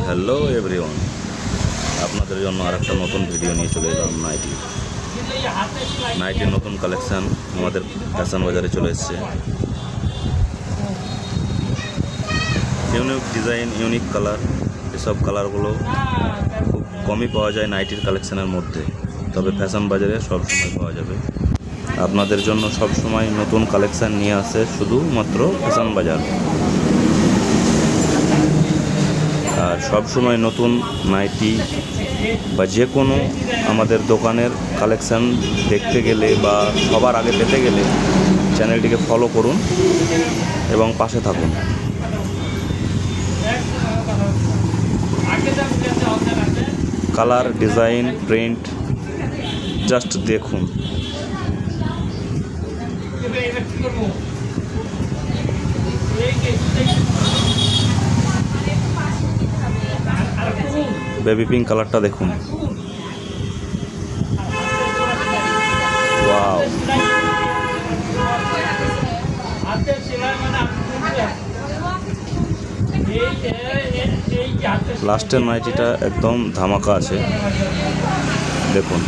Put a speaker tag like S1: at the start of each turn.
S1: Hello everyone, আপনাদের জন্য আরেকটা নতুন ভিডিও নিয়ে চলে এলাম। নাইটির নতুন কালেকশান আমাদের ফ্যাশন বাজারে চলে এসছে। ইউনিক ডিজাইন, ইউনিক কালার, এসব কালারগুলো খুব কমই পাওয়া যায় নাইটির কালেকশানের মধ্যে, তবে ফ্যাশন বাজারে সবসময় পাওয়া যাবে। আপনাদের জন্য সবসময় নতুন কালেকশান নিয়ে আসে শুধুমাত্র ফ্যাশন বাজার। আর সবসময় নতুন নাইটি বা যে কোনো আমাদের দোকানের কালেকশান দেখতে গেলে বা সবার আগে পেতে গেলে চ্যানেলটিকে ফলো করুন এবং পাশে থাকুন। কালার, ডিজাইন, প্রিন্ট জাস্ট দেখুন। বেবি পিঙ্ক কালারটা দেখুন, ওয়াও। লাস্টের নাইটিটা একদম ধামাকা আছে, দেখুন।